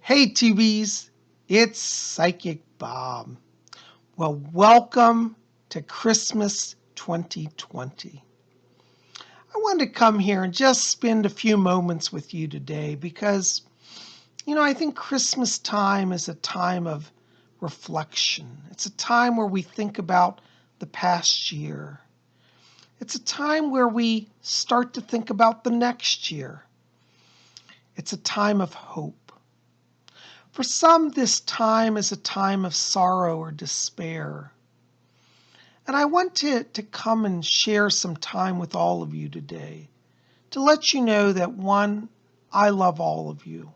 Hey TVs, it's Psychic Bob. Well, welcome to Christmas 2020. I wanted to come here and just spend a few moments with you today because, I think Christmas time is a time of reflection. It's a time where we think about the past year. It's a time where we start to think about the next year. It's a time of hope. For some, this time is a time of sorrow or despair. And I want to come and share some time with all of you today to let you know that one, I love all of you.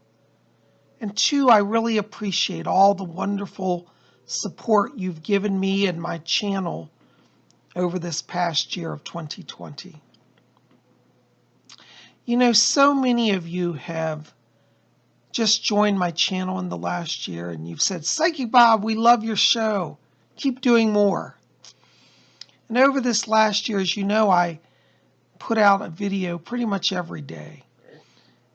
And two, I really appreciate all the wonderful support you've given me and my channel over this past year of 2020. So many of you have just joined my channel in the last year and you've said, Psychic Bob, we love your show. Keep doing more. And over this last year, as you know, I put out a video pretty much every day.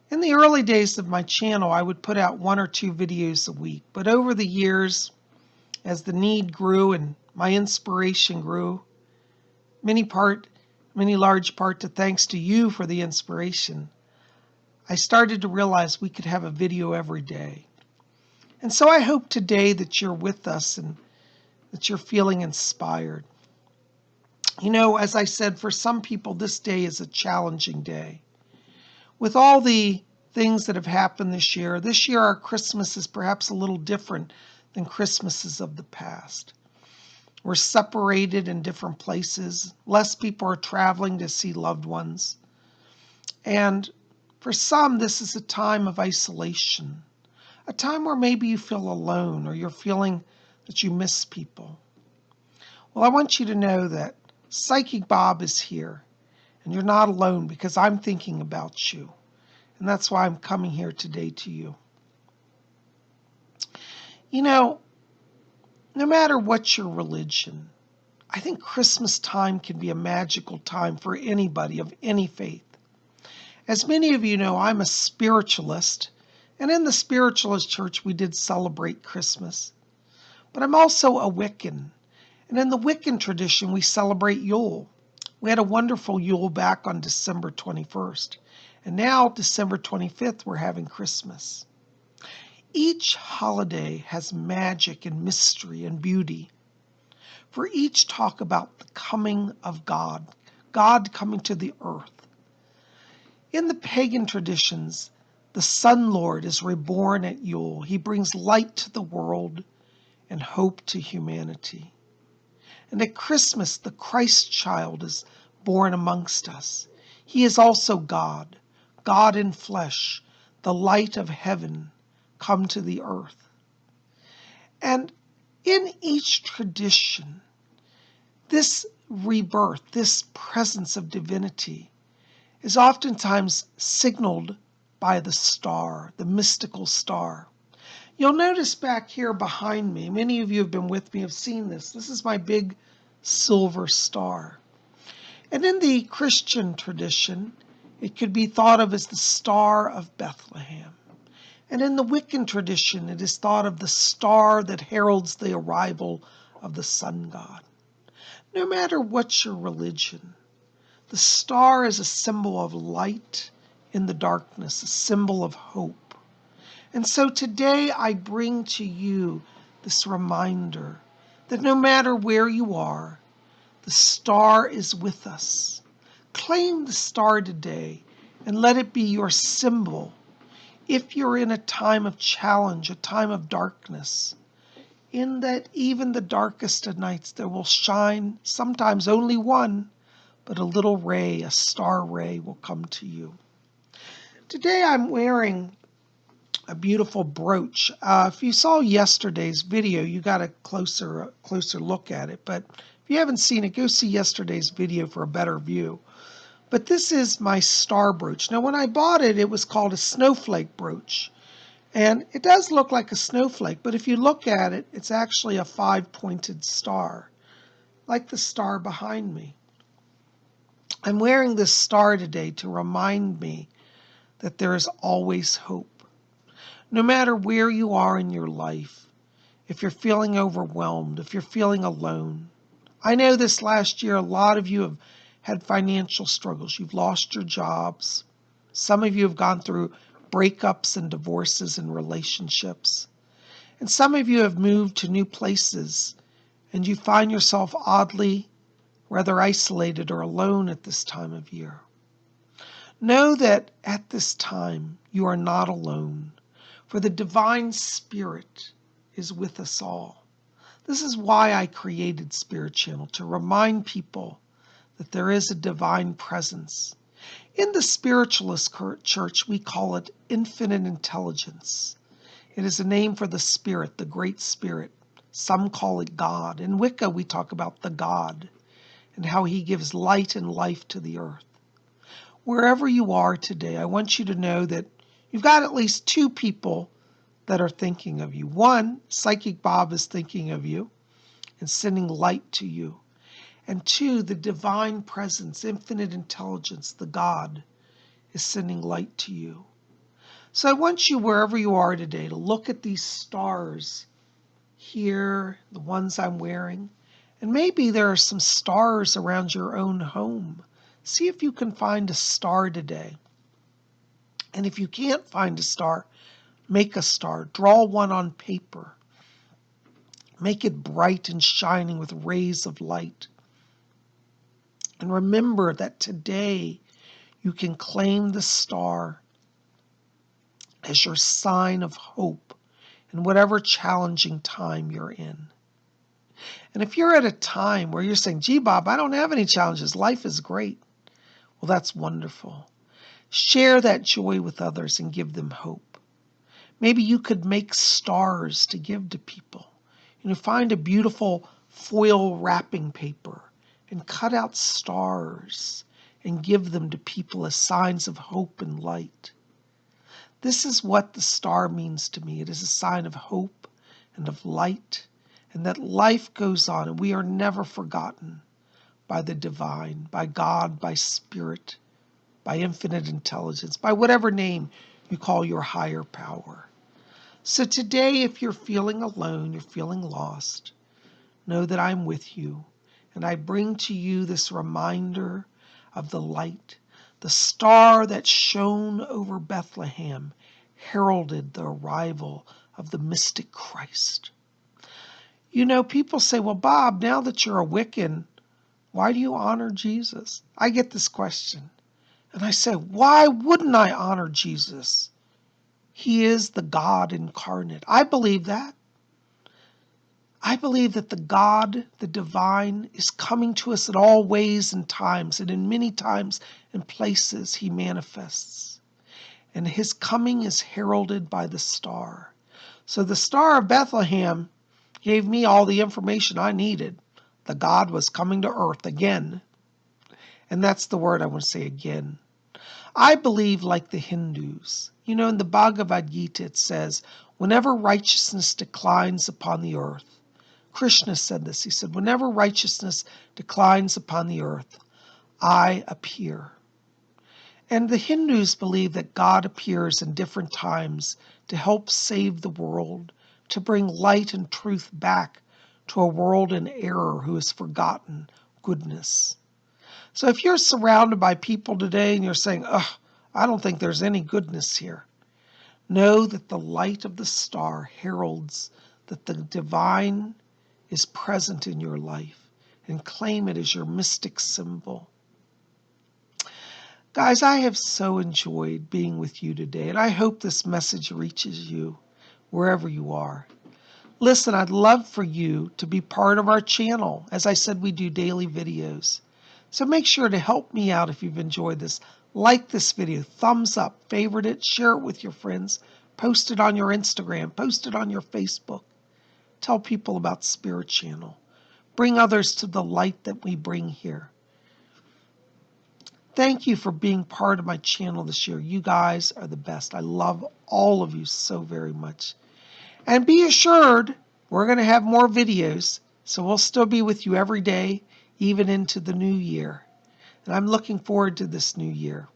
In the early days of my channel, I would put out 1 or 2 videos a week. But over the years, as the need grew and my inspiration grew, many large part to thanks to you for the inspiration, I started to realize we could have a video every day. And so I hope today that you're with us and that you're feeling inspired. As I said, for some people, this day is a challenging day. With all the things that have happened this year our Christmas is perhaps a little different than Christmases of the past. We're separated in different places. Less people are traveling to see loved ones. And for some, this is a time of isolation, a time where maybe you feel alone or you're feeling that you miss people. Well, I want you to know that Psychic Bob is here, and you're not alone because I'm thinking about you. And that's why I'm coming here today to you. No matter what your religion, I think Christmas time can be a magical time for anybody of any faith. As many of you know, I'm a spiritualist, and in the spiritualist church we did celebrate Christmas. But I'm also a Wiccan, and in the Wiccan tradition we celebrate Yule. We had a wonderful Yule back on December 21st, and now December 25th we're having Christmas. Each holiday has magic and mystery and beauty. For each talk about the coming of God, God coming to the earth. In the pagan traditions, the Sun Lord is reborn at Yule. He brings light to the world and hope to humanity. And at Christmas, the Christ child is born amongst us. He is also God, God in flesh, the light of heaven come to the earth. And in each tradition, this rebirth, this presence of divinity, is oftentimes signaled by the star, the mystical star. You'll notice back here behind me, many of you have been with me, have seen this. This is my big silver star. And in the Christian tradition, it could be thought of as the Star of Bethlehem. And in the Wiccan tradition, it is thought of the star that heralds the arrival of the sun god. No matter what your religion, the star is a symbol of light in the darkness, a symbol of hope. And so today I bring to you this reminder that no matter where you are, the star is with us. Claim the star today and let it be your symbol. If you're in a time of challenge, a time of darkness, in that even the darkest of nights there will shine, sometimes only one, but a little ray, a star ray will come to you. Today I'm wearing a beautiful brooch. If you saw yesterday's video, you got a closer look at it. But if you haven't seen it, go see yesterday's video for a better view. But this is my star brooch. Now, when I bought it, it was called a snowflake brooch. And it does look like a snowflake, but if you look at it, it's actually a 5-pointed star, like the star behind me. I'm wearing this star today to remind me that there is always hope. No matter where you are in your life, if you're feeling overwhelmed, if you're feeling alone. I know this last year, a lot of you have had financial struggles. You've lost your jobs. Some of you have gone through breakups and divorces and relationships. And some of you have moved to new places and you find yourself oddly rather isolated or alone at this time of year. Know that at this time you are not alone, for the divine spirit is with us all. This is why I created Spirit Channel, to remind people that there is a divine presence. In the spiritualist church, we call it infinite intelligence. It is a name for the spirit, the great spirit. Some call it God. In Wicca, we talk about the God and how he gives light and life to the earth. Wherever you are today, I want you to know that you've got at least two people that are thinking of you. One, Psychic Bob is thinking of you and sending light to you. And two, the divine presence, infinite intelligence, the God, is sending light to you. So I want you, wherever you are today, to look at these stars here, the ones I'm wearing, and maybe there are some stars around your own home. See if you can find a star today. And if you can't find a star, make a star. Draw one on paper. Make it bright and shining with rays of light. And remember that today you can claim the star as your sign of hope in whatever challenging time you're in. And if you're at a time where you're saying, gee, Bob, I don't have any challenges, life is great. Well, that's wonderful. Share that joy with others and give them hope. Maybe you could make stars to give to people. Find a beautiful foil wrapping paper and cut out stars and give them to people as signs of hope and light. This is what the star means to me. It is a sign of hope and of light, and that life goes on, and we are never forgotten by the divine, by God, by spirit, by infinite intelligence, by whatever name you call your higher power. So today, if you're feeling alone, you're feeling lost, know that I'm with you, and I bring to you this reminder of the light. The star that shone over Bethlehem heralded the arrival of the mystic Christ. People say, well, Bob, now that you're a Wiccan, why do you honor Jesus? I get this question. And I say, why wouldn't I honor Jesus? He is the God incarnate. I believe that. I believe that the God, the divine, is coming to us in all ways and times, and in many times and places he manifests. And his coming is heralded by the star. So the Star of Bethlehem gave me all the information I needed. The God was coming to earth again. And that's the word I want to say, again. I believe like the Hindus. In the Bhagavad Gita it says, whenever righteousness declines upon the earth, Krishna said this, he said, whenever righteousness declines upon the earth, I appear. And the Hindus believe that God appears in different times to help save the world, to bring light and truth back to a world in error who has forgotten goodness. So if you're surrounded by people today and you're saying, I don't think there's any goodness here, know that the light of the star heralds that the divine is present in your life, and claim it as your mystic symbol. Guys, I have so enjoyed being with you today, and I hope this message reaches you wherever you are. Listen, I'd love for you to be part of our channel. As I said, we do daily videos. So make sure to help me out if you've enjoyed this. Like this video, thumbs up, favorite it, share it with your friends, post it on your Instagram, post it on your Facebook. Tell people about Spirit Channel. Bring others to the light that we bring here. Thank you for being part of my channel this year. You guys are the best. I love all of you so very much. And be assured, we're going to have more videos, so we'll still be with you every day, even into the new year. And I'm looking forward to this new year.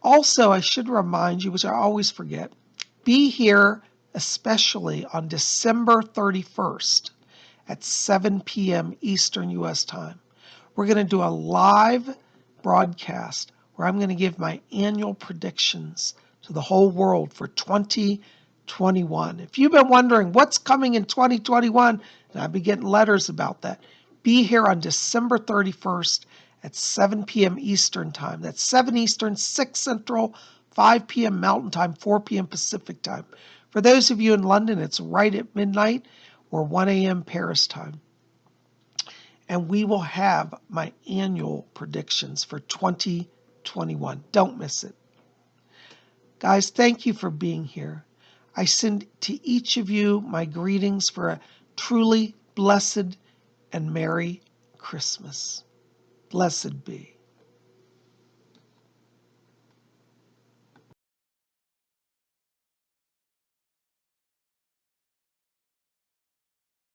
Also, I should remind you, which I always forget, Be here, especially on December 31st at 7 p.m. Eastern U.S. time. We're going to do a live broadcast where I'm going to give my annual predictions to the whole world for 2021. If you've been wondering what's coming in 2021, and I've been getting letters about that, be here on December 31st at 7 p.m. Eastern time. That's 7 Eastern, 6 Central, 5 p.m. Mountain time, 4 p.m. Pacific time. For those of you in London, it's right at midnight or 1 a.m. Paris time. And we will have my annual predictions for 2021. Don't miss it. Guys, thank you for being here. I send to each of you my greetings for a truly blessed and Merry Christmas. Blessed be.